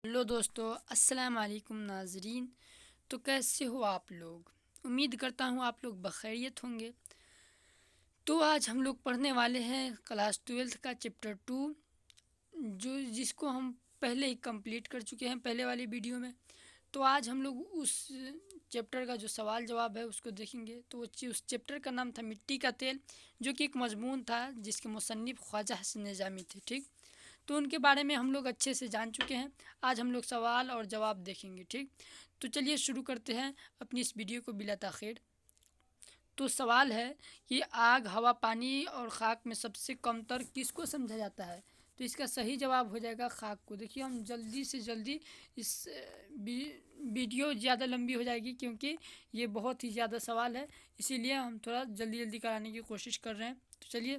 Hello دوستو، السلام علیکم ناظرین۔ تو کیسے ہو آپ لوگ؟ امید کرتا ہوں آپ لوگ بخیریت ہوں گے۔ تو آج ہم لوگ پڑھنے والے ہیں کلاس 12 کا چیپٹر 2، جس کو ہم پہلے ہی کمپلیٹ کر چکے ہیں پہلے والی ویڈیو میں۔ تو آج ہم لوگ اس چیپٹر کا جو سوال جواب ہے اس کو دیکھیں گے۔ تو اس چیپٹر کا نام تھا مٹی کا تیل، جو کہ ایک مضمون تھا جس کے مصنف خواجہ حسن نظامی تھے، ٹھیک۔ تو ان کے بارے میں ہم لوگ اچھے سے جان چکے ہیں۔ آج ہم لوگ سوال اور جواب دیکھیں گے، ٹھیک۔ تو چلیے شروع کرتے ہیں اپنی اس ویڈیو کو بلا تاخیر۔ تو سوال ہے کہ آگ، ہوا، پانی اور خاک میں سب سے کم تر کس کو سمجھا جاتا ہے؟ تو اس کا صحیح جواب ہو جائے گا خاک کو۔ دیکھیے ہم جلدی سے جلدی اس ویڈیو زیادہ لمبی ہو جائے گی کیونکہ یہ بہت ہی زیادہ سوال ہے، اسی لیے ہم تھوڑا جلدی جلدی کرانے کی کوشش کر رہے ہیں۔ تو چلیے،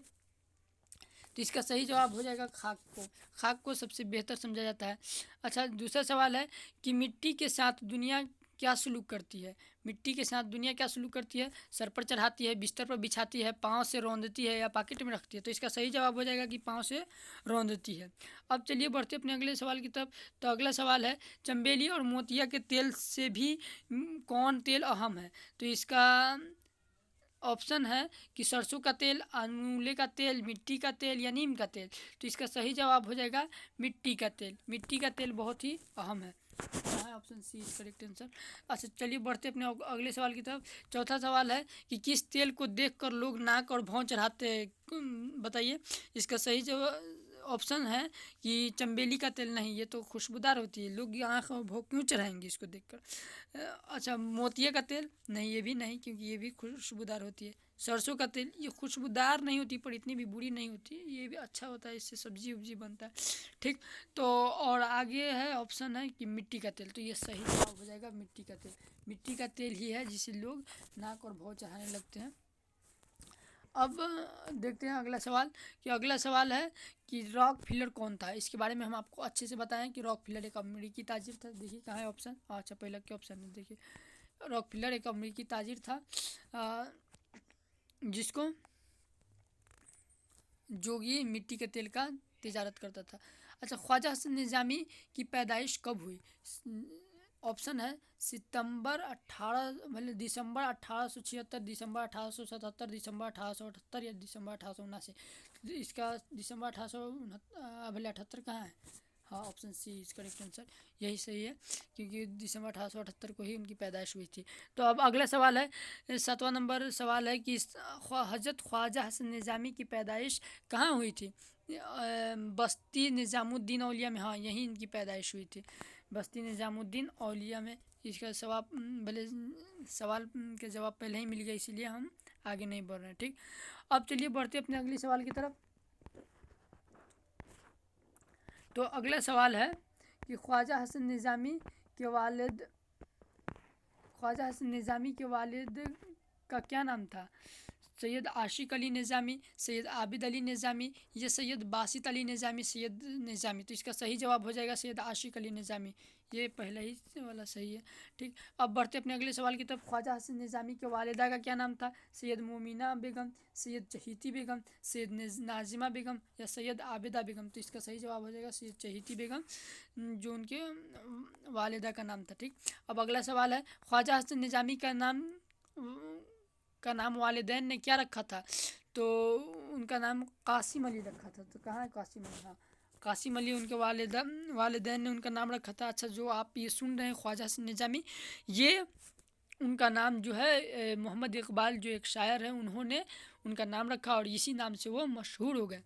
تو اس کا صحیح جواب ہو جائے گا خاک کو۔ خاک کو سب سے بہتر سمجھا جاتا ہے۔ اچھا، دوسرا سوال ہے کہ مٹی کے ساتھ دنیا کیا سلوک کرتی ہے؟ مٹی کے ساتھ دنیا کیا سلوک کرتی ہے؟ سر پر چڑھاتی ہے، بستر پر بچھاتی ہے، پاؤں سے روندتی ہے یا پاکٹ میں رکھتی ہے؟ تو اس کا صحیح جواب ہو جائے گا کہ پاؤں سے روندتی ہے۔ اب چلیے بڑھتے اپنے اگلے سوال کی طرف۔ تو اگلا سوال ہے چنبیلی اور موتیا کے تیل سے بھی کون تیل اہم ہے؟ تو اس کا آپشن ہے کہ سرسوں کا تیل، انولے کا تیل، مٹی کا تیل یا نیم کا تیل۔ تو اس کا صحیح جواب ہو جائے گا مٹی کا تیل۔ مٹی کا تیل بہت ہی اہم ہے۔ Option C is correct answer. اچھا چلیے بڑھتے اپنے اگلے سوال کی طرف۔ چوتھا سوال ہے کہ کس تیل کو دیکھ کر لوگ ناک اور بھون چڑھاتے ہیں؟ بتائیے۔ اس کا صحیح جواب آپشن ہے کہ چنبیلی کا تیل نہیں، یہ تو خوشبودار ہوتی ہے، لوگ آنکھ اور بھون کیوں چڑھائیں گے اس کو دیکھ کر؟ اچھا، موتیا کا تیل نہیں، یہ بھی نہیں کیونکہ یہ بھی خوشبودار ہوتی ہے۔ سرسوں کا تیل یہ خوشبودار نہیں ہوتی پر اتنی بھی بری نہیں ہوتی، یہ بھی اچھا ہوتا ہے، اس سے سبزی وبزی بنتا ہے، ٹھیک۔ تو اور آگے ہے آپشن ہے کہ مٹی کا تیل، تو یہ صحیح جواب ہو جائے گا مٹی کا تیل۔ مٹی کا تیل ہی ہے جسے لوگ ناک اور بھون چڑھانے لگتے ہیں۔ اب دیکھتے ہیں اگلا سوال، کہ اگلا سوال ہے کہ راک فلر کون تھا؟ اس کے بارے میں ہم آپ کو اچھے سے بتائیں کہ راک فلر ایک امریکی تاجر تھا۔ دیکھیے کہاں ہے آپشن، اچھا پہلا کے آپشن ہے، دیکھیے راک فلر ایک امریکی تاجر تھا جس کو جو یہ مٹی کے تیل کا تجارت کرتا تھا۔ اچھا، خواجہ حسن نظامی کی پیدائش کب ہوئی؟ آپشن ہے دسمبر 1876، دسمبر 1877، دسمبر 1878 یا دسمبر 1879۔ اس کا دسمبر 1878 کہاں ہے؟ ہاں، آپشن سی اس کریکٹ آنسر، یہی صحیح ہے کیونکہ دسمبر 1878 کو ہی ان کی پیدائش ہوئی تھی۔ تو اب اگلا سوال ہے، 7واں نمبر سوال ہے کہ حضرت خواجہ حسن نظامی کی پیدائش کہاں ہوئی تھی؟ بستی نظام الدین اولیاء میں، ہاں یہیں ان کی پیدائش ہوئی تھی، بستی نظام الدین اولیاء میں۔ اس کا سوال کے جواب پہلے ہی مل گیا، اسی لیے ہم آگے نہیں بڑھ رہے ہیں، ٹھیک۔ اب چلیے بڑھتے اپنے اگلے سوال کی طرف۔ تو اگلا سوال ہے کہ خواجہ حسن نظامی کے والد کا کیا نام تھا؟ سید عاشق علی نظامی، سید عابد علی نظامی یا سید باسط علی نظامی، سید نظامی۔ تو اس کا صحیح جواب ہو جائے گا سید عاشق علی نظامی، یہ پہلا ہی والا صحیح ہے، ٹھیک۔ اب بڑھتے اپنے اگلے سوال کی طرف۔ خواجہ حسن نظامی کے والدہ کا کیا نام تھا؟ سید مومنہ بیگم، سید چہیتی بیگم، سید ناظمہ بیگم یا سید عابدہ بیگم۔ تو اس کا صحیح جواب ہو جائے گا سید چہیتی بیگم، جو ان کے والدہ کا نام تھا، ٹھیک۔ اب اگلا سوال ہے، خواجہ حسن نظامی کا نام والدین نے کیا رکھا تھا؟ تو ان کا نام قاسم علی رکھا تھا۔ تو کہاں ہے قاسم علی؟ ہاں، قاسم علی ان کے والدین نے ان کا نام رکھا تھا۔ اچھا، جو آپ یہ سن رہے ہیں خواجہ حسن نظامی، یہ ان کا نام جو ہے محمد اقبال جو ایک شاعر ہیں، انہوں نے ان کا نام رکھا اور اسی نام سے وہ مشہور ہو گئے۔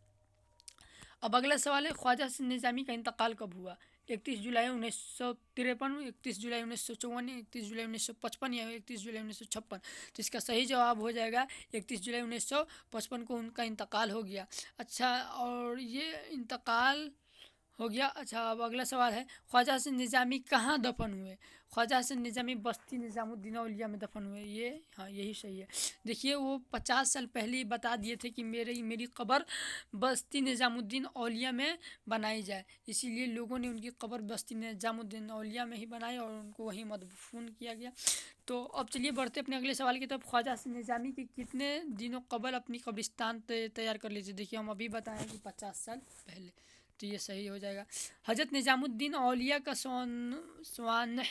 اب اگلا سوال ہے، خواجہ حسن نظامی کا انتقال کب ہوا؟ 31 جولائی 1953، 31 جولائی 1954، 31 جولائی 1955 یا 31 جولائی 1956۔ تو اس کا صحیح جواب ہو جائے گا 31 جولائی 1955 کو ان کا انتقال ہو گیا۔ اچھا، اور یہ انتقال ہو گیا۔ اچھا، اب اگلا سوال ہے، خواجہ حسن نظامی کہاں دفن ہوئے؟ خواجہ حسن نظامی بستی نظام الدین اولیاء میں دفن ہوئے، یہی صحیح ہے۔ دیکھیے وہ 50 سال پہلے ہی بتا دیے تھے کہ میری قبر بستی نظام الدین اولیاء میں بنائی جائے، اسی لیے لوگوں نے ان کی قبر بستی نظام الدین اولیاء میں ہی بنائی اور ان کو وہیں مدفون کیا گیا۔ تو اب چلیے بڑھتے اپنے اگلے سوال کی طرف۔ خواجہ حسن نظامی کے کتنے دنوں قبل اپنی قبرستان تیار کر لی تھی؟ دیکھیے ہم ابھی بتائیں کہ 50 سال پہلے۔ तो ये सही हो जाएगा। हज़रत निज़ामुद्दीन औलिया का सानह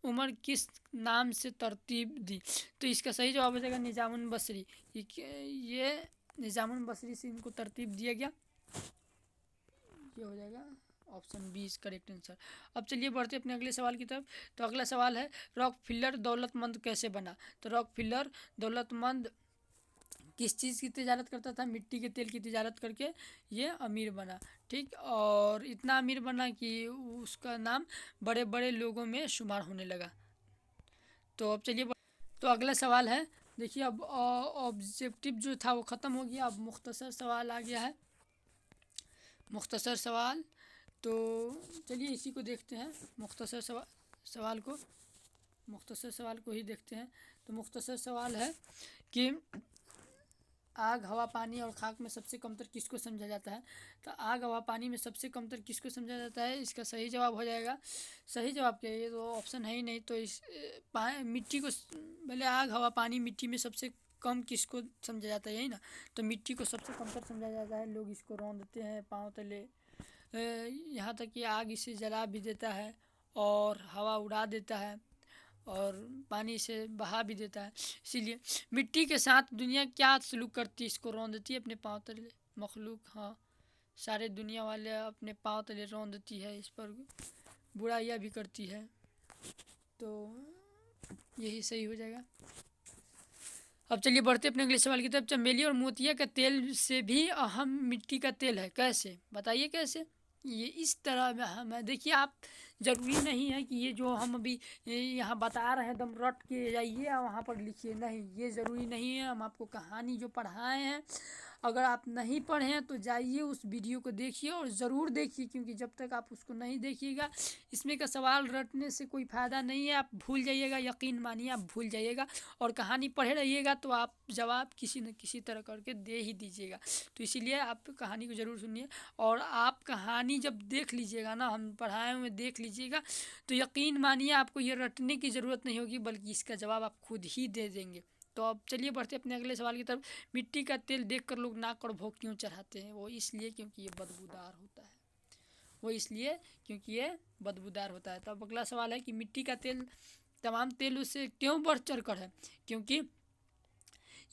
उमर किस नाम से तरतीब दी? तो इसका सही जवाब हो जाएगा निज़ामुन बसरी। ये निज़ामुन बसरी से इनको तरतीब दिया गया, ये हो जाएगा option B is correct answer. अब चलिए बढ़ते अपने अगले सवाल की तरफ। तो अगला सवाल है, रॉकफिलर दौलतमंद कैसे बना? तो रॉकफिलर दौलतमंद किस चीज़ की तिजारत करता था? मिट्टी के तेल की तिजारत करके ये अमीर बना। ठीक, और इतना अमीर बना कि उसका नाम बड़े बड़े लोगों में शुमार होने लगा। तो अब चलिए तो अगला सवाल है, देखिए अब ऑब्जेक्टिव जो था वो ख़त्म हो गया, अब मुख्तसर सवाल आ गया है। मुख्तसर सवाल, तो चलिए इसी को देखते हैं, मुख्तसर सवाल को ही देखते हैं। तो मुख्तसर सवाल है कि आग, हवा, पानी और खाक में सबसे कमतर किसको समझा जाता है? तो आग, हवा, पानी में सबसे कमतर किसको समझा जाता है? इसका सही जवाब हो जाएगा, सही जवाब क्या है, ये तो ऑप्शन है ही नहीं। तो इस मिट्टी को, पहले आग, हवा, पानी, मिट्टी में सबसे कम किसको समझा जाता है? यही ना, तो मिट्टी को सबसे कमतर समझा जाता है। लोग इसको रौंदते हैं पाँव तले, यहाँ तक कि आग इसे जला भी देता है और हवा उड़ा देता है और पानी से बहा भी देता है। इसीलिए मिट्टी के साथ दुनिया क्या सलूक करती है? इसको रौंदती है अपने पाँव तले मखलूक, हाँ, सारे दुनिया वाले अपने पाँव तले रौंदती है, इस पर बुराइयाँ भी करती है। तो यही सही हो जाएगा। अब चलिए बढ़ते अपने अगले सवाल की तरफ। चमेली और मोतिया का तेल से भी अहम मिट्टी का तेल है, कैसे? बताइए कैसे? ये इस तरह हमें, देखिए आप, ज़रूरी नहीं है कि ये जो हम अभी यहाँ बता रहे हैं एकदम रट के जाइए और वहाँ पर लिखिए, नहीं, ये ज़रूरी नहीं है। हम आपको कहानी जो पढ़ाए हैं, अगर आप नहीं पढ़े हैं तो जाइए उस वीडियो को देखिए और ज़रूर देखिए, क्योंकि जब तक आप उसको नहीं देखिएगा, इसमें का सवाल रटने से कोई फ़ायदा नहीं है, आप भूल जाइएगा, यकीन मानिए आप भूल जाइएगा। और कहानी पढ़े रहिएगा तो आप जवाब किसी न किसी तरह करके दे ही दीजिएगा। तो इसीलिए आप कहानी को ज़रूर सुनिए, और आप कहानी जब देख लीजिएगा ना, हम पढ़ाए हुए देख लीजिएगा, तो यकीन मानिए आपको ये रटने की ज़रूरत नहीं होगी, बल्कि इसका जवाब आप खुद ही दे देंगे। तो अब चलिए बढ़ते अपने अगले सवाल की तरफ। मिट्टी का तेल देखकर लोग नाक और भौं क्यों चढ़ाते हैं? वो इसलिए क्योंकि ये बदबूदार होता है, वो इसलिए क्योंकि ये बदबूदार होता है। तो अब अगला सवाल है कि मिट्टी का तेल तमाम तेलों से क्यों बढ़ चढ़ कर है? क्योंकि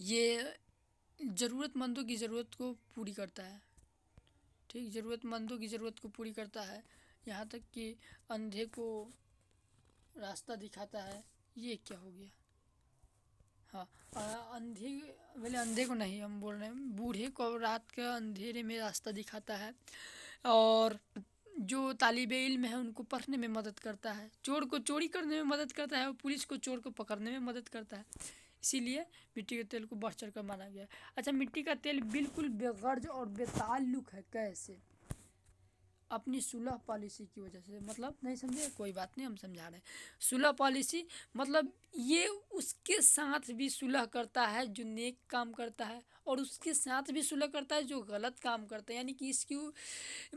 ये ज़रूरतमंदों की ज़रूरत को पूरी करता है। ठीक, ज़रूरतमंदों की ज़रूरत को पूरी करता है, यहाँ तक कि अंधे को रास्ता दिखाता है। ये क्या हो गया? हाँ, अंधे, पहले अंधे को नहीं, हम बोल रहे हैं बूढ़े को रात के अंधेरे में रास्ता दिखाता है, और जो तालिबे इल्म है उनको पढ़ने में मदद करता है, चोर को चोरी करने में मदद करता है और पुलिस को चोर को पकड़ने में मदद करता है। इसीलिए मिट्टी के तेल को बढ़ चढ़ कर माना गया है। अच्छा, मिट्टी का तेल बिल्कुल बेगर्ज और बेताल्लुक है, कैसे? अपनी सुलह पॉलिसी की वजह से। मतलब नहीं समझे, कोई बात नहीं, हम समझा रहे हैं। सुलह पॉलिसी मतलब ये उसके साथ भी सुलह करता है जो नेक काम करता है, और उसके साथ भी सुलह करता है जो गलत काम करता है। यानी कि इसकी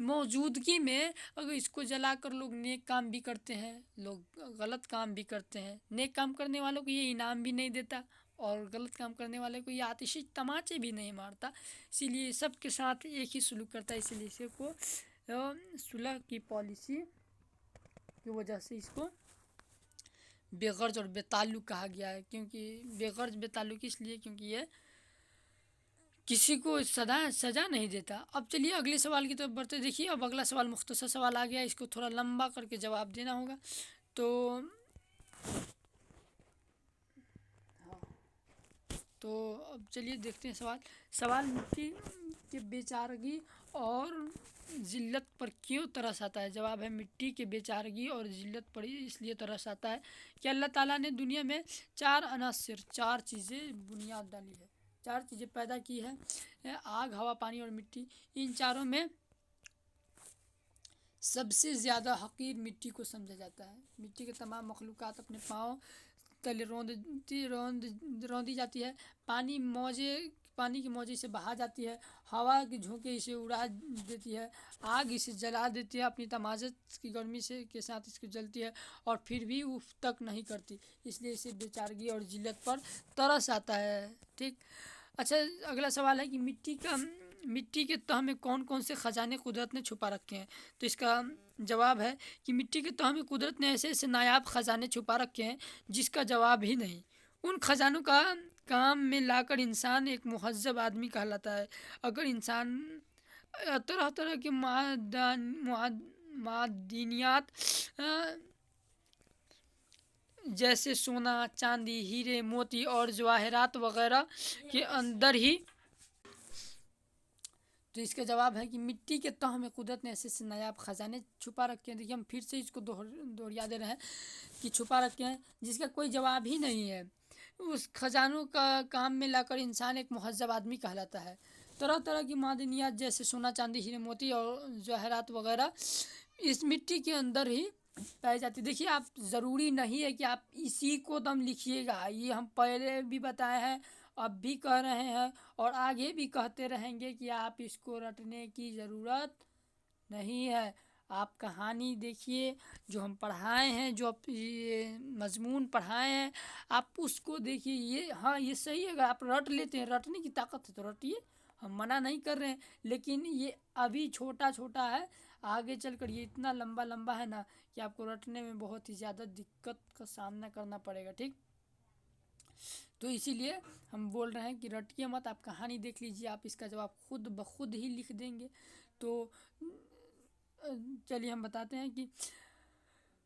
मौजूदगी में अगर इसको जलाकर लोग नेक काम भी करते हैं, लोग गलत काम भी करते हैं। नेक काम करने वालों को ये इनाम भी नहीं देता और गलत काम करने वाले को ये आतिशी तमाचे भी नहीं मारता। इसीलिए सबके साथ एक ही सलूक करता है। इसीलिए इसे को सुलह की पॉलिसी की वजह से इसको बेगर्ज और बेताल्लुक कहा गया है। क्योंकि बेगर्ज बेताल्लुक इसलिए क्योंकि ये किसी को सज़ा नहीं देता। अब चलिए अगले सवाल की तरफ बढ़ते। देखिए अब अगला सवाल मुख्तसर सवाल आ गया, इसको थोड़ा लंबा करके जवाब देना होगा। तो तो अब चलिए देखते हैं सवाल मिट्टी के बेचारगी और ज़िल्लत पर क्यों तरस आता है? जवाब है मिट्टी के बेचारगी और ज़िल्लत पर इसलिए तरस आता है कि अल्लाह ताला ने दुनिया में चार चीज़ें बुनियाद डाली है, 4 चीज़ें पैदा की है, आग, हवा, पानी और मिट्टी। इन चारों में सबसे ज़्यादा हकीर मिट्टी को समझा जाता है। मिट्टी के तमाम मखलूक़ात अपने पाँव तले रौंदी जाती है। पानी की मौजे से बहा जाती है। हवा की झोंके इसे उड़ा देती है। आग इसे जला देती है, अपनी तमाज़त की गर्मी से के साथ इसको जलती है, और फिर भी उफ तक नहीं करती। इसलिए इसे बेचारगी और जिल्लत पर तरस आता है। ठीक, अच्छा अगला सवाल है कि मिट्टी के तह में कौन कौन से खजाने कुदरत ने छुपा रखे हैं? तो इसका जवाब है कि मिट्टी के तह में कुदरत ने ऐसे ऐसे नायाब खजाने छुपा रखे हैं जिसका जवाब ही नहीं। उन खजानों का काम में लाकर इंसान एक मुहज्जब आदमी कहलाता है। अगर इंसान तरह तरह के मादनियात जैसे सोना, चांदी, हीरे, मोती और जवाहरात वगैरह के अंदर ही, तो इसका जवाब है कि मिट्टी के तह में कुदरत ने ऐसे ऐसे नायाब खजाने छुपा रखे हैं। देखिए हम फिर से इसको दोहरा दे रहे हैं कि छुपा रखे हैं जिसका कोई जवाब ही नहीं है। उस खजानों का काम में लाकर इंसान एक मुहज्जब आदमी कहलाता है। तरह तरह की मादनियात जैसे सोना, चांदी, हीरे, मोती और जवाहरात वगैरह इस मिट्टी के अंदर ही पाई जाती है। देखिए आप ज़रूरी नहीं है कि आप इसी को दम लिखिएगा, ये हम पहले भी बताए हैं, अब भी कह रहे हैं और आगे भी कहते रहेंगे कि आप इसको रटने की ज़रूरत नहीं है। आप कहानी देखिए जो हम पढ़ाए हैं, जो ये मजमून पढ़ाए हैं, आप उसको देखिए। ये हाँ ये सही है, अगर आप रट लेते हैं, रटने की ताकत है तो रटिए, हम मना नहीं कर रहे हैं, लेकिन ये अभी छोटा छोटा है, आगे चलकर ये इतना लंबा लंबा है ना कि आपको रटने में बहुत ही ज़्यादा दिक्कत का सामना करना पड़ेगा। ठीक, तो इसीलिए हम बोल रहे हैं कि रटिए मत, आप कहानी देख लीजिए, आप इसका जवाब खुद ब खुद ही लिख देंगे। तो चलिए हम बताते हैं कि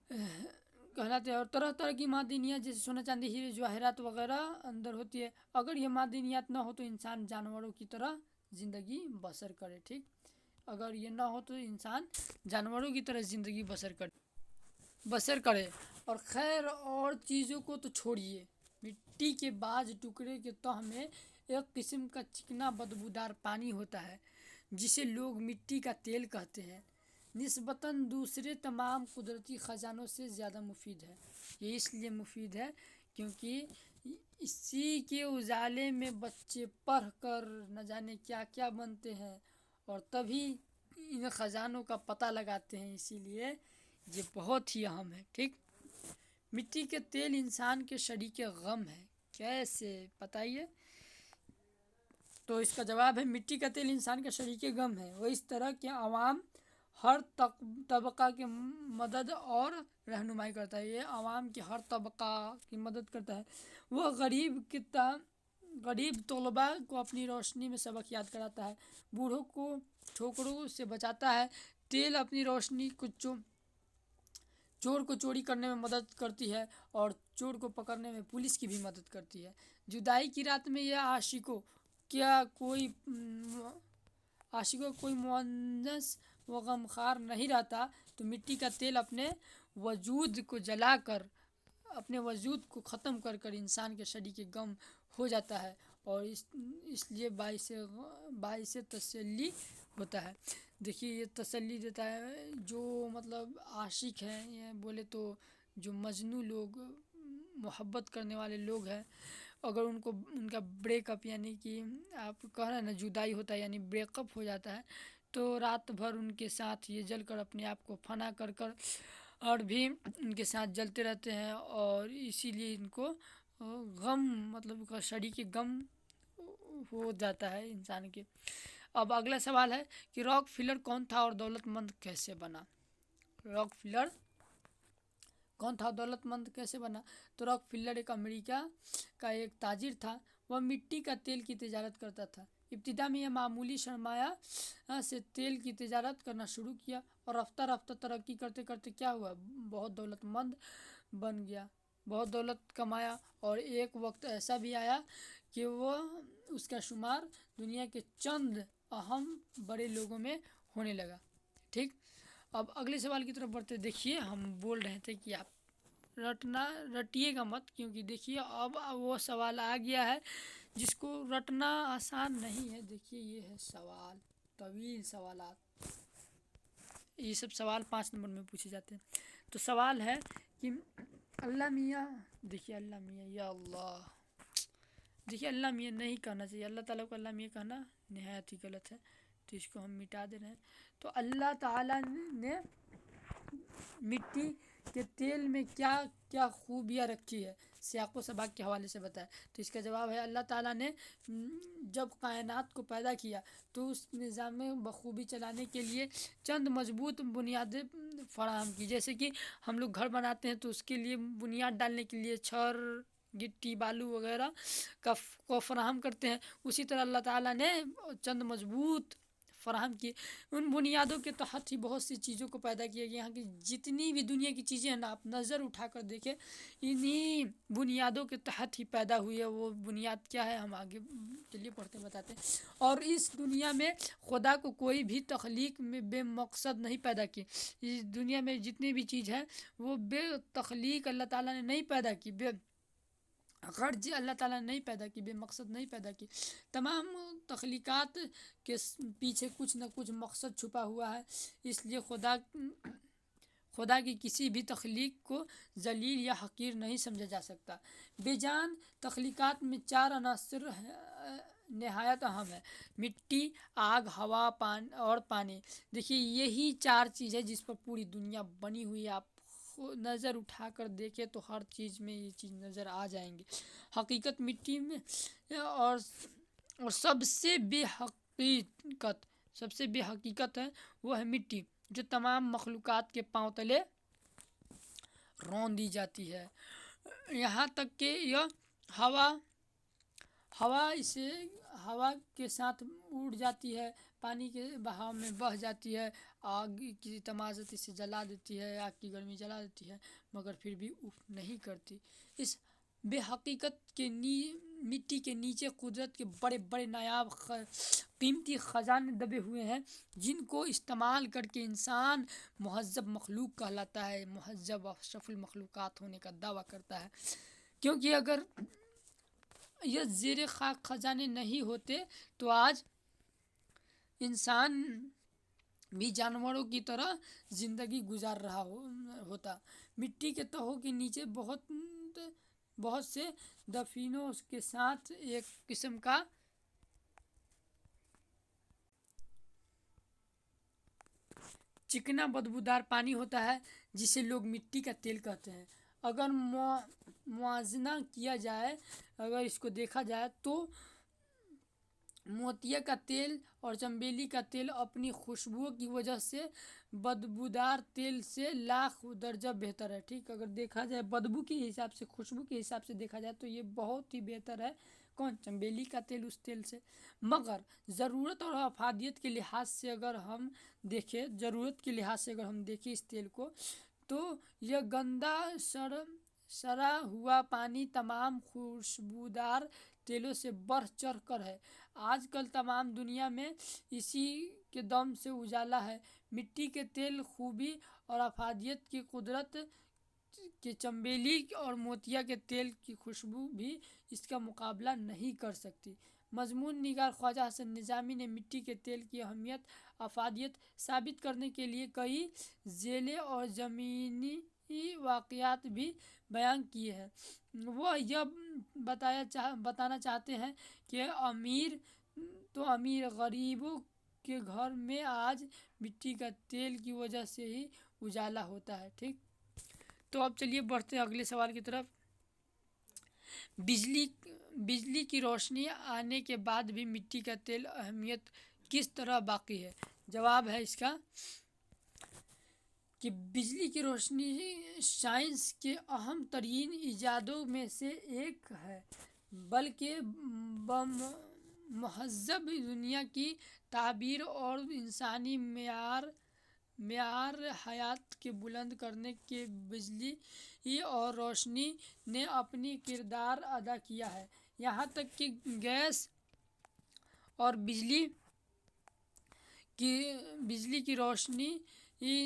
कहलाते हैं। और तरह तरह की मादनियात जैसे सोना, चांदी, हीरे, जवाहरात वगैरह अंदर होती है। अगर ये मादनियात ना हो तो इंसान जानवरों की तरह ज़िंदगी बसर करे। ठीक, अगर ये ना हो तो इंसान जानवरों की तरह ज़िंदगी बसर करे। और खैर और चीज़ों को तो छोड़िए, मिट्टी के बाज टुकड़े के तह में एक किस्म का चिकना बदबूदार पानी होता है जिसे लोग मिट्टी का तेल कहते हैं। निस्बतन दूसरे तमाम कुदरती ख़जानों से ज़्यादा मुफीद है। ये इसलिए मुफीद है क्योंकि इसी के उजाले में बच्चे पढ़ कर न जाने क्या क्या बनते हैं और तभी इन ख़जानों का पता लगाते हैं। इसीलिए ये बहुत ही अहम है। ठीक, मिट्टी के तेल इंसान के शरीके गम है। कैसे बताइए? तो इसका जवाब है मिट्टी का तेल इंसान का शरीके गम है। वो इस तरह के अवाम हर तबका की मदद और रहनुमाई करता है। ये अवाम की हर तबका की मदद करता है। वह गरीब तलबा को अपनी रोशनी में सबक याद कराता है। बूढ़ों को ठोकरों से बचाता है। तेल अपनी रोशनी को चोर को चोरी करने में मदद करती है और चोर को पकड़ने में पुलिस की भी मदद करती है। जुदाई की रात में यह आशिकों कोई मुअन्नस व गमखार नहीं रहता तो मिट्टी का तेल अपने वजूद को जलाकर, अपने वजूद को ख़त्म कर कर इंसान के शरीके गम हो जाता है और इसलिए बाइस तसल्ली होता है। देखिए ये तसल्ली देता है जो मतलब आशिक हैं, ये बोले तो जो मजनू लोग, मोहब्बत करने वाले लोग हैं, अगर उनका ब्रेकअप यानी कि आप कह रहे हैं ना जुदाई होता है यानी ब्रेकअप हो जाता है, तो रात भर उनके साथ ये जल कर अपने आप को फना कर कर और भी उनके साथ जलते रहते हैं और इसीलिए इनको गम मतलब शरीके गम हो जाता है इंसान के। अब अगला सवाल है कि रॉकफिलर कौन था और दौलतमंद कैसे बना? रॉकफिलर कौन था, दौलतमंद कैसे बना? तो रॉकफिलर एक अमेरिका का एक ताजिर था। वह मिट्टी का तेल की तिजारत करता था। इब्तिदा में यह मामूली सरमाया से तेल की तिजारत करना शुरू किया और रफ्ता रफ्ता तरक्की करते करते क्या हुआ, बहुत दौलतमंद बन गया, बहुत दौलत कमाया और एक वक्त ऐसा भी आया कि वह उसका शुमार दुनिया के चंद अहम बड़े लोगों में होने लगा। ठीक, अब अगले सवाल की तरफ बढ़ते। देखिए हम बोल रहे थे कि आप रटिएगा मत, क्योंकि देखिए अब वो सवाल आ गया है जिसको रटना आसान नहीं है। देखिए ये है सवाल, तवील सवालात, ये सब सवाल 5 नंबर में पूछे जाते हैं। तो सवाल है कि अल्लाह मियाँ, देखिए अल्लाह मियाँ, या अल्लाह, देखिए अल्लाह मियाँ नहीं कहना चाहिए, अल्लाह ताला को अल्लाह मियाँ कहना नहायत ही गलत है, तो इसको हम मिटा दे रहे हैं। तो अल्लाह ताला ने मिट्टी کہ تیل میں کیا کیا خوبیاں رکھی ہے، سیاق و سباق کے حوالے سے بتایا؟ تو اس کا جواب ہے اللہ تعالیٰ نے جب کائنات کو پیدا کیا تو اس نظام میں بخوبی چلانے کے لیے چند مضبوط بنیادیں فراہم کی، جیسے کہ ہم لوگ گھر بناتے ہیں تو اس کے لیے بنیاد ڈالنے کے لیے چھر، گٹی، بالو وغیرہ کو فراہم کرتے ہیں، اسی طرح اللہ تعالیٰ نے چند مضبوط فراہم کی، ان بنیادوں کے تحت ہی بہت سی چیزوں کو پیدا کیا گیا۔ یہاں کی جتنی بھی دنیا کی چیزیں ہیں نا، آپ نظر اٹھا کر دیکھیں، انہی بنیادوں کے تحت ہی پیدا ہوئی ہے۔ وہ بنیاد کیا ہے ہم آگے چلیے پڑھتے بتاتے ہیں۔ اور اس دنیا میں خدا کو کوئی بھی تخلیق میں بے مقصد نہیں پیدا کی، اس دنیا میں جتنی بھی چیز ہے وہ بے تخلیق اللہ تعالیٰ نے نہیں پیدا کی، بے غرض اللہ تعالیٰ نے نہیں پیدا کی، بے مقصد نہیں پیدا کی۔ تمام تخلیقات کے پیچھے کچھ نہ کچھ مقصد چھپا ہوا ہے، اس لیے خدا کی کسی بھی تخلیق کو ذلیل یا حقیر نہیں سمجھا جا سکتا۔ بے جان تخلیقات میں 4 عناصر نہایت اہم ہے: مٹی، آگ، ہوا اور پانی۔ دیکھیے یہی 4 چیز ہے جس پر پوری دنیا بنی ہوئی ہے۔ آپ نظر اٹھا کر دیکھیں تو ہر چیز میں یہ چیز نظر آ جائیں گی۔ حقیقت مٹی میں اور سب سے بے حقیقت ہے وہ ہے مٹی، جو تمام مخلوقات کے پاؤں تلے رون دی جاتی ہے، یہاں تک کہ یہ ہوا کے ساتھ اڑ جاتی ہے، پانی کے بہاؤ میں بہہ جاتی ہے، آگ کی تمازت اسے جلا دیتی ہے، آگ کی گرمی جلا دیتی ہے، مگر پھر بھی اف نہیں کرتی۔ اس بے حقیقت کے مٹی کے نیچے قدرت کے بڑے بڑے نایاب قیمتی خزانے دبے ہوئے ہیں، جن کو استعمال کر کے انسان مہذب مخلوق کہلاتا ہے، مہذب اشرف المخلوقات ہونے کا دعویٰ کرتا ہے، کیونکہ اگر یہ زیر خاک خزانے نہیں ہوتے تو آج انسان بھی جانوروں کی طرح زندگی گزار رہا ہوتا۔ مٹی کے تہوں کے نیچے بہت سے دفینوں کے ساتھ ایک قسم کا چکنا بدبودار پانی ہوتا ہے، جسے لوگ مٹی کا تیل کہتے ہیں۔ اگر موازنہ کیا جائے، اگر اس کو دیکھا جائے تو موتیا کا تیل اور چنبیلی کا تیل اپنی خوشبو کی وجہ سے بدبودار تیل سے لاکھ درجہ بہتر ہے۔ ٹھیک، اگر دیکھا جائے بدبو کے حساب سے، خوشبو کے حساب سے دیکھا جائے تو یہ بہت ہی بہتر ہے، کون؟ چنبیلی کا تیل اس تیل سے۔ مگر ضرورت اور افادیت کے لحاظ سے اگر ہم دیکھیں اس تیل کو، تو یہ گندا سڑا ہوا پانی تمام خوشبودار تیلوں سے بڑھ چڑھ کر ہے۔ آج کل تمام دنیا میں اسی کے دم سے اجالا ہے۔ مٹی کے تیل خوبی اور افادیت کی قدرت کے چنبیلی اور موتیا کے تیل کی خوشبو بھی اس کا مقابلہ نہیں کر سکتی۔ مضمون نگار خواجہ حسن نظامی نے مٹی کے تیل کی اہمیت، افادیت ثابت کرنے کے لیے کئی ذیلی اور زمینی واقعات بھی بیان کیے ہیں۔ وہ یہ بتانا چاہتے ہیں کہ امیر غریبوں کے گھر میں آج مٹی کا تیل کی وجہ سے ہی اجالا ہوتا ہے۔ ٹھیک، تو اب چلیے بڑھتے ہیں اگلے سوال کی طرف۔ بجلی کی روشنی آنے کے بعد بھی مٹی کا تیل اہمیت کس طرح باقی ہے؟ جواب ہے اس کا کہ بجلی کی روشنی سائنس کے اہم ترین ایجادوں میں سے ایک ہے، بلکہ مہذب دنیا کی تعبیر اور انسانی معیار حیات کے بلند کرنے کے بجلی اور روشنی نے اپنی کردار ادا کیا ہے، یہاں تک کہ گیس اور بجلی کی روشنی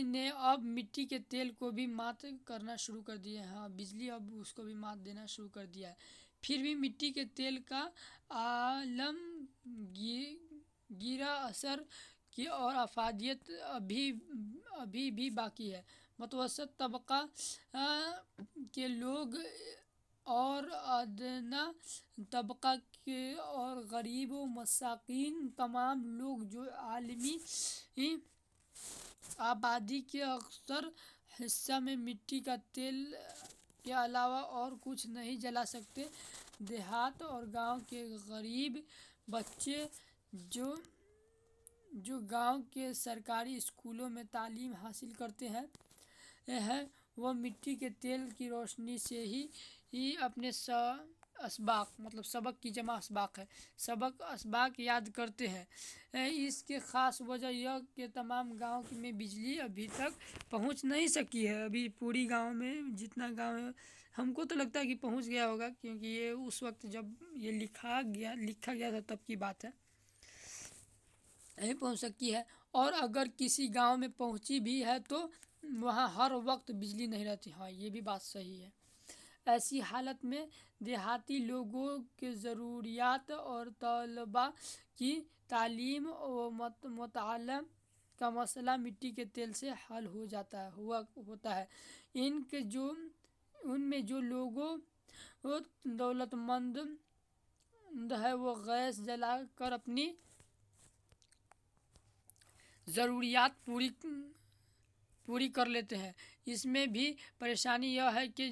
نے اب مٹی کے تیل کو بھی مات کرنا شروع کر دیا ہے۔ ہاں، بجلی اب اس کو بھی مات دینا شروع کر دیا ہے۔ پھر بھی مٹی کے تیل کا عالمگیر اثر اور افادیت ابھی بھی باقی ہے۔ متوسط طبقہ کے لوگ اور ادنیٰ طبقہ کے اور غریب و مساکین تمام لوگ جو عالمی آبادی کے اکثر हिस्सा में मिट्टी का तेल के अलावा और कुछ नहीं जला सकते। देहात और गांव के गरीब बच्चे जो गांव के सरकारी स्कूलों में तालीम हासिल करते हैं वह मिट्टी के तेल की रोशनी से ही अपने असबाक मतलब सबक की जमा असबाक है असबाक याद करते हैं। इसके ख़ास वजह यह कि तमाम गांव में बिजली अभी तक पहुंच नहीं सकी है। अभी पूरी गांव में जितना गांव है, हमको तो लगता है कि पहुंच गया होगा, क्योंकि ये उस वक्त जब ये लिखा गया था तब की बात है, नहीं पहुंच सकी है। और अगर किसी गांव में पहुंची भी है तो वहां हर वक्त बिजली नहीं रहती। हाँ, ये भी बात सही है। ऐसी हालत में देहाती लोगों के ज़रूरियात और तलबा की तालीम और मुताल्लम का मसला मिट्टी के तेल से हल होता है। उनमें जो लोगों दौलतमंद है वो गैस जला कर अपनी ज़रूरियात पूरी कर लेते हैं। इसमें भी परेशानी यह है कि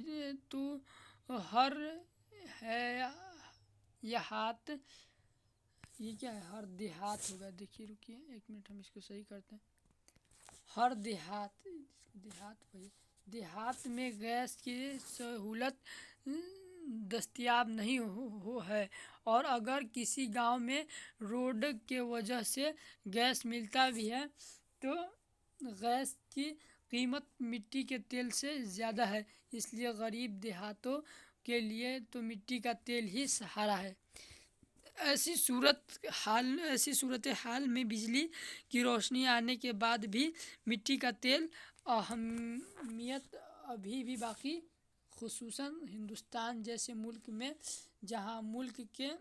तू हर है ये क्या है, हर देहात होगा। देखिए रुकिए 1 मिनट, हम इसको सही करते हैं। हर देहात में गैस की सहूलत दस्तयाब नहीं हो है। और अगर किसी गांव में रोड के वजह से गैस मिलता भी है तो गैस की कीमत मिट्टी के तेल से ज़्यादा है। इसलिए गरीब देहातों के लिए तो मिट्टी का तेल ही सहारा है। ऐसी सूरत हाल में बिजली की रोशनी आने के बाद भी मिट्टी का तेल अहमियत अभी भी बाकी, खुसूसन हिंदुस्तान जैसे मुल्क में, जहां मुल्क के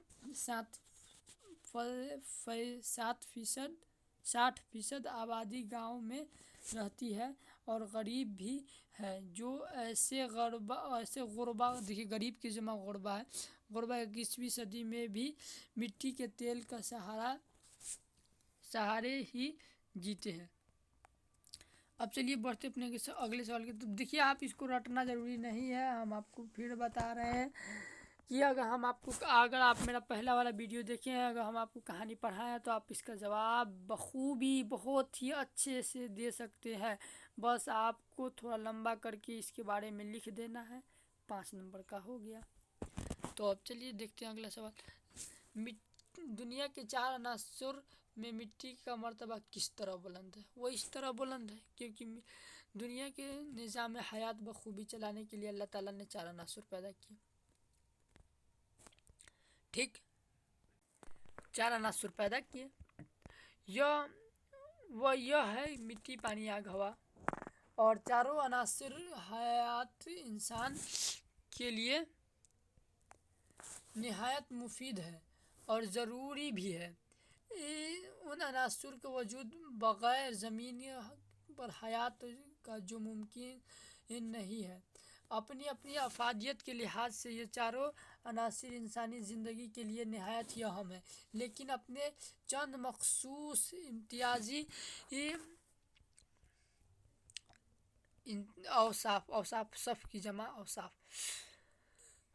60% आबादी गांव में रहती है और गरीब भी है। जो ऐसे गुरबा देखिए, गरीब की जमा गुरबा है। गुरबा 21वीं सदी में भी मिट्टी के तेल का सहारे ही जीते हैं। अब चलिए बढ़ते अपने अगले सवाल के। तो देखिए, आप इसको रटना ज़रूरी नहीं है, हम आपको फिर बता रहे हैं कि अगर आप मेरा पहला वाला वीडियो देखे हैं, अगर हम आपको कहानी पढ़ाएं तो आप इसका जवाब बखूबी बहुत ही अच्छे से दे सकते हैं। बस आपको थोड़ा लंबा करके इसके बारे में लिख देना है। 5 नंबर का हो गया। तो अब चलिए देखते हैं अगला सवाल। दुनिया के 4 अनासुर में मिट्टी का मर्तबा किस तरह बुलंद है? वो इस तरह बुलंद है क्योंकि दुनिया के निज़ाम हयात बखूबी चलाने के लिए अल्लाह ताला ने 4 अनासुर पैदा किए। ठीक, 4 अनासुर पैदा किए। यह है मिट्टी, पानी, आग, हवा। और चारों अनासुर हयात इंसान के लिए निहायत मुफीद है और ज़रूरी भी है। उन अनासुर के वजूद बग़ैर ज़मीन पर हयात का जो मुमकिन नहीं है। अपनी अपनी अफादियत के लिहाज से ये चारों अनासर इंसानी ज़िंदगी के लिए निहायत ही अहम है, लेकिन अपने चंद मखसूस इम्तियाजी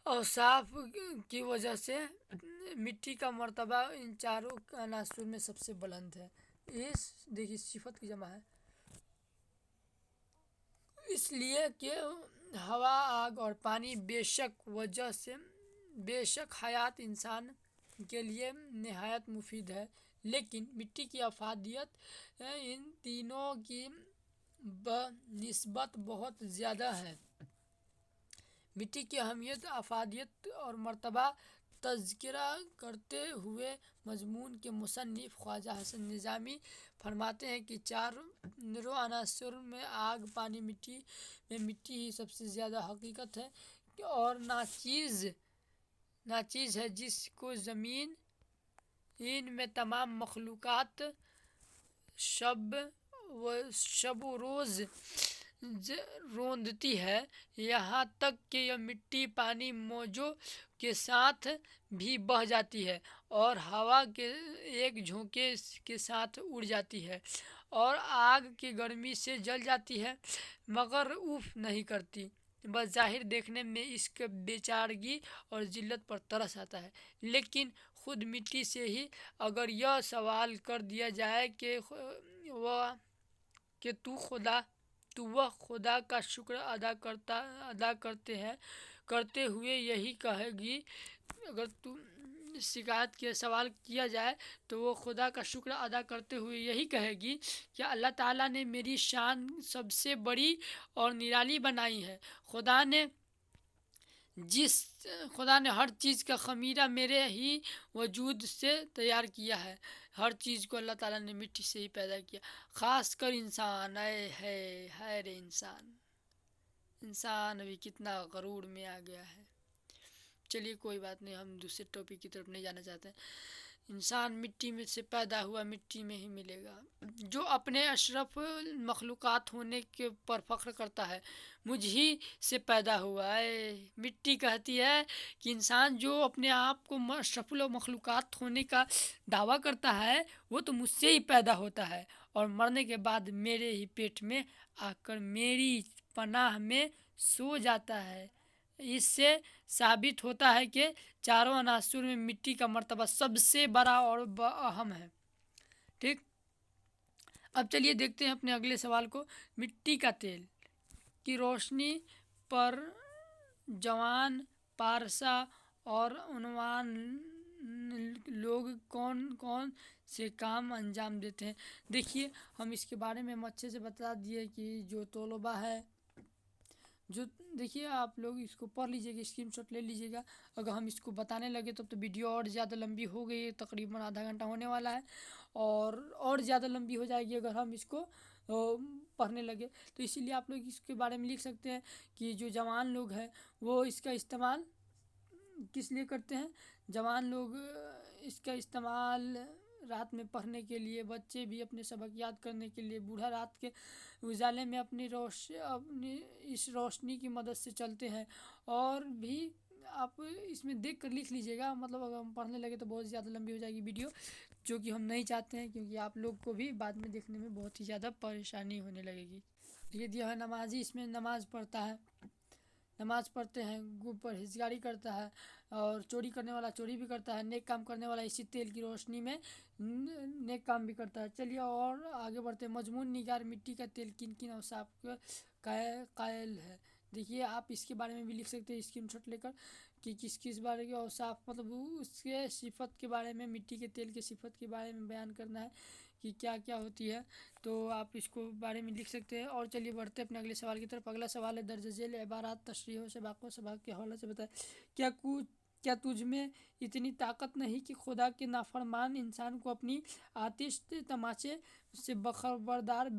औसाफ की वजह से मिट्टी का मर्तबा इन चारों अनासुर में सबसे बुलंद है। देखिए सिफत की जमा है, इसलिए कि हवा, आग और पानी बेशक हयात इंसान के लिए निहायत मुफीद है, लेकिन मिट्टी की अफादियत इन तीनों की बनिस्बत बहुत ज़्यादा है। मिट्टी की अहमियत, अफादियत और मर्तबा तज़किरा करते हुए मजमून के मुसन्निफ़ ख्वाजा हसन निज़ामी फरमाते हैं कि 4 अनासुर में आग, पानी, मिट्टी ही सबसे ज़्यादा हकीकत है और नाचीज़ है, जिसको ज़मीन में तमाम मखलूक़ात शब व रोज़ रोंदती है, यहाँ तक कि यह मिट्टी पानी मौजों के साथ भी बह जाती है और हवा के एक झोंके के साथ उड़ जाती है और आग की गर्मी से जल जाती है, मगर उफ नहीं करती। बस ज़ाहिर देखने में इसके बेचारगी और जिल्लत पर तरस आता है। लेकिन खुद मिट्टी से ही अगर यह सवाल कर दिया जाए कि वह कि तू वह खुदा का शुक्र अदा करते हुए यही कहेगी, अगर तू शिकायत के सवाल किया जाए तो वो खुदा का शुक्र अदा करते हुए यही कहेगी कि अल्लाह ताला ने मेरी शान सबसे बड़ी और निराली बनाई है। खुदा ने खुदा ने हर चीज़ का खमीरा मेरे ही वजूद से तैयार किया है। हर चीज़ को अल्लाह ताला ने मिट्टी से ही पैदा किया, ख़ास कर इंसान। है रे इंसान अभी कितना गरूर में आ गया है। चलिए कोई बात नहीं, हम दूसरे टॉपिक की तरफ नहीं जाना चाहते। इंसान मिट्टी में से पैदा हुआ, मिट्टी में ही मिलेगा। जो अपने अशरफ मखलूक़ात होने के पर फ़ख्र करता है, मुझ ही से पैदा हुआ है। मिट्टी कहती है कि इंसान जो अपने आप को अशरफुल मखलूक़ात होने का दावा करता है, वो तो मुझसे ही पैदा होता है और मरने के बाद मेरे ही पेट में आकर मेरी पनाह में सो जाता है। इससे साबित होता है कि चारों अनासुर में मिट्टी का मर्तबा सबसे बड़ा और अहम है। ठीक, अब चलिए देखते हैं अपने अगले सवाल को। मिट्टी का तेल की रोशनी पर जवान, पारसा और उन्वान लोग कौन कौन से काम अंजाम देते हैं। देखिए, हम इसके बारे में अच्छे से बता दिए कि जो तलबा है, जो देखिए आप लोग इसको पढ़ लीजिएगा, स्क्रीनशॉट ले लीजिएगा। अगर हम इसको बताने लगे तब तो वीडियो और ज़्यादा लंबी हो गई है, तकरीबन आधा घंटा होने वाला है और ज़्यादा लंबी हो जाएगी अगर हम इसको पढ़ने लगे। तो इसीलिए आप लोग इसके बारे में लिख सकते हैं कि जो जवान लोग हैं वो इसका इस्तेमाल किस लिए करते हैं। जवान लोग इसका इस्तेमाल रात में पढ़ने के लिए, बच्चे भी अपने सबक याद करने के लिए, बूढ़ा रात के उजाले में अपनी इस रोशनी की मदद से चलते हैं। और भी आप इसमें देख कर लिख लीजिएगा, मतलब अगर हम पढ़ने लगे तो बहुत ज़्यादा लंबी हो जाएगी वीडियो, जो कि हम नहीं चाहते हैं, क्योंकि आप लोग को भी बाद में देखने में बहुत ही ज़्यादा परेशानी होने लगेगी। ये दिया है नमाजी, इसमें नमाज़ पढ़ता है, नमाज़ पढ़ते हैं, परहेज़गारी करता है और चोरी करने वाला चोरी भी करता है, नेक काम करने वाला इसी तेल की रोशनी में नेक काम भी करता है। चलिए और आगे बढ़ते हैं। मजमून निगार मिट्टी का तेल किन किन औसाफ कायल है। देखिए आप इसके बारे में भी लिख सकते हैं स्क्रीनशॉट लेकर कि किस किस बारे के औसाफ, मतलब उसके सिफत के बारे में, मिट्टी के तेल के सिफत के बारे में बयान करना है कि क्या क्या होती है, तो आप इसको बारे में लिख सकते हैं। और चलिए बढ़ते हैं अपने अगले सवाल की तरफ। अगला सवाल है, दर्ज झेल इबारात तशरीह सबाक़ों सबाक़ के हवाले से बताए, क्या तुझ में इतनी ताकत नहीं कि खुदा के नाफरमान इंसान को अपनी आतिश तमाचे से खबरदार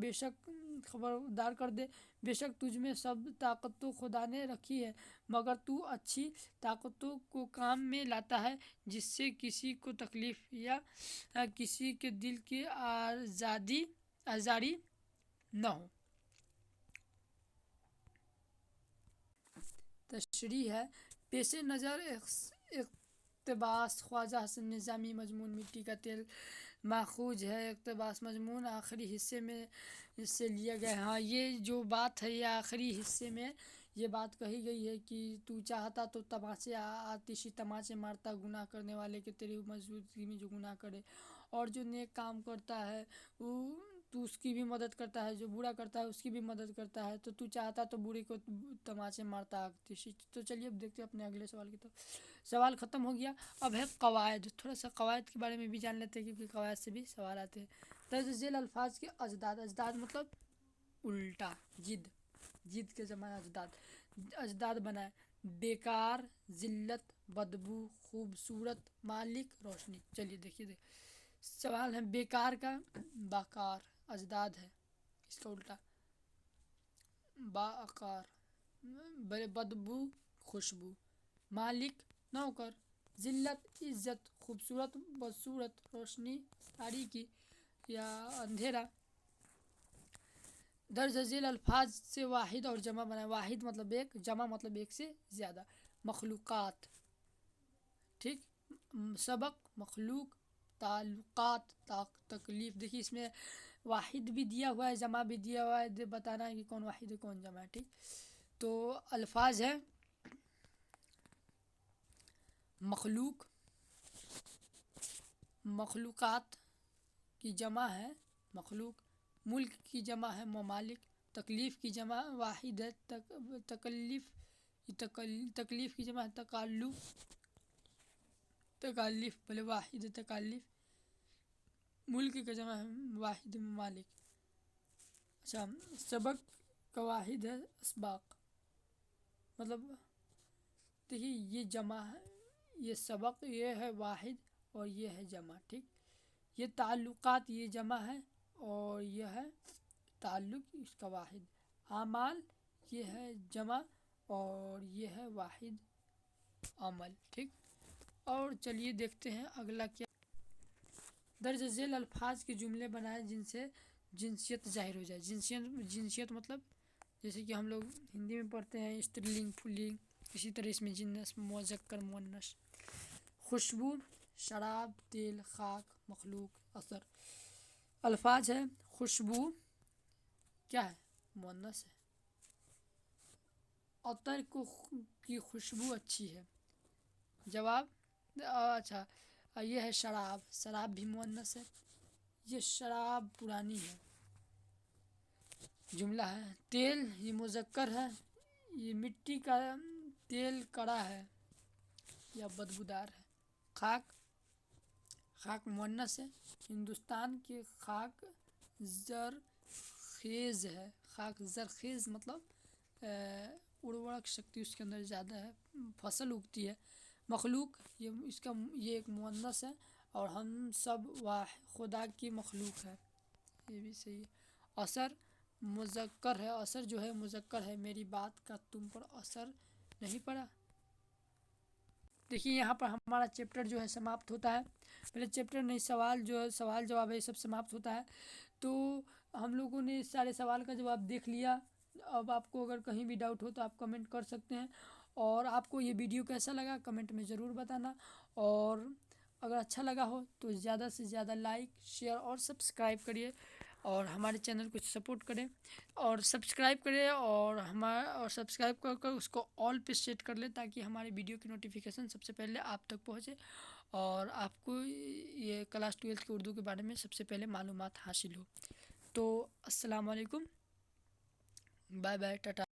कर दे। बेशक तुझ में सब ताकत तो खुदा ने रखी है, मगर तू अच्छी ताकतों को काम में लाता है जिससे किसी को तकलीफ़ या किसी के दिल की आज़ारी न हो। तशरीह है, पेश नज़र इक़्तिबास ख्वाजा हसन निज़ामी मजमून मिट्टी का तेल माखूज है। इक़्तिबास मजमून आखिरी हिस्से में इससे लिया गया है। हाँ, ये जो बात है ये आखिरी हिस्से में ये बात कही गई है कि तू चाहता तो तमाचे आतिशी तमाचे मारता गुनाह करने वाले के तेरी मौजूदगी में जो गुनाह करे, और जो नेक काम करता है वो तू उसकी भी मदद करता है, जो बुरा करता है उसकी भी मदद करता है। तो तू चाहता तो बुरे को तमाचे मारता आतिशी। तो चलिए अब देखते हैं अपने अगले सवाल की तरफ। सवाल ख़त्म हो गया, अब है कवायद। थोड़ा सा कवायद के बारे में भी जान लेते हैं क्योंकि कवायद से भी सवाल आते हैं। दर्ज झेल अल्फाज के अजदाद, अजदाद मतलब उल्टा, जिद के ज़माना अजदाद बनाए। बेकार, जिल्लत, बदबू, खूबसूरत, मालिक, रोशनी। चलिए देखिए सवाल है बेकार का। बाकार अजदाद है, इसका उल्टा बाकार। बदबू खुशबू, मालिक नौकर, जिल्लत इज्जत, खूबसूरत बदसूरत, रोशनी तारीकी या अंधेरा। درج ذیل الفاظ سے واحد اور جمع بنا، واحد مطلب ایک، جمع مطلب ایک سے زیادہ. مخلوقات، ٹھیک، سبق، مخلوق، تعلقات، تکلیف. دیکھیے اس میں واحد بھی دیا ہوا ہے، جمع بھی دیا ہوا ہے، بتانا ہے کہ کون واحد ہے کون جمع ہے. ٹھیک، تو الفاظ ہے مخلوق، مخلوقات کی جمع ہے مخلوق، ملک کی جمع ہے ممالک، تکلیف کی جمع واحد ہے تکلیف، تکلیف کی جمع ہے تکالف، تکالیف بھلے واحد ہے تکالیف، ملک کا جمع ہے واحد ممالک. اچھا، سبق کا واحد ہے اسباق، مطلب دیکھیے یہ جمع ہے، یہ سبق یہ ہے واحد اور یہ ہے جمع. ٹھیک، یہ تعلقات یہ جمع ہے اور یہ ہے تعلق اس کا واحد. اعمال یہ ہے جمع اور یہ ہے واحد عمل. ٹھیک، اور چلیے دیکھتے ہیں اگلا کیا. درج ذیل الفاظ کے جملے بنائیں جن سے جنسیت ظاہر ہو جائے. جنسیت مطلب جیسے کہ ہم لوگ ہندی میں پڑھتے ہیں استری لنگ پلنگ، اسی طرح اس میں جنس مذکر مؤنث. خوشبو، شراب، تیل، خاک، مخلوق، اثر. الفاظ ہے خوشبو کیا ہے مؤنث ہے، عطر کی خوشبو اچھی ہے. جواب، اچھا یہ ہے شراب، شراب بھی مؤنث ہے، یہ شراب پرانی ہے. جملہ ہے تیل، یہ مذکر ہے، یہ مٹی کا تیل کڑا ہے یا بدبودار ہے. خاک، خاک مؤنث ہے، ہندوستان کی خاک زرخیز ہے. خاک زرخیز مطلب ارورک شکتی اس کے اندر زیادہ ہے، فصل اگتی ہے. مخلوق، یہ ایک مؤنث ہے اور ہم سب خدا کی مخلوق ہے، یہ بھی صحیح ہے. اثر مذکر ہے، اثر جو ہے مذکر ہے، میری بات کا تم پر اثر نہیں پڑا. دیکھیے یہاں پر ہمارا چیپٹر جو ہے سماپت ہوتا ہے. پہلے چیپٹر نہیں، سوال جو ہے سوال جواب ہے یہ سب سماپت ہوتا ہے. تو ہم لوگوں نے اس سارے سوال کا جواب دیکھ لیا. اب آپ کو اگر کہیں بھی ڈاؤٹ ہو تو آپ کمنٹ کر سکتے ہیں. اور آپ کو یہ ویڈیو کیسا لگا کمنٹ میں ضرور بتانا. اور اگر اچھا لگا ہو تو زیادہ سے زیادہ لائک، شیئر اور سبسکرائب کریے اور ہمارے چینل کو سپورٹ کریں اور سبسکرائب کریں اور سبسکرائب کر کر اس کو آل پہ سیٹ کر لیں تاکہ ہماری ویڈیو کی نوٹیفیکیشن سب سے پہلے آپ تک پہنچے اور آپ کو یہ کلاس 12 کے اردو کے بارے میں سب سے پہلے معلومات حاصل ہو. تو السلام علیکم، بائے بائے، ٹاٹا.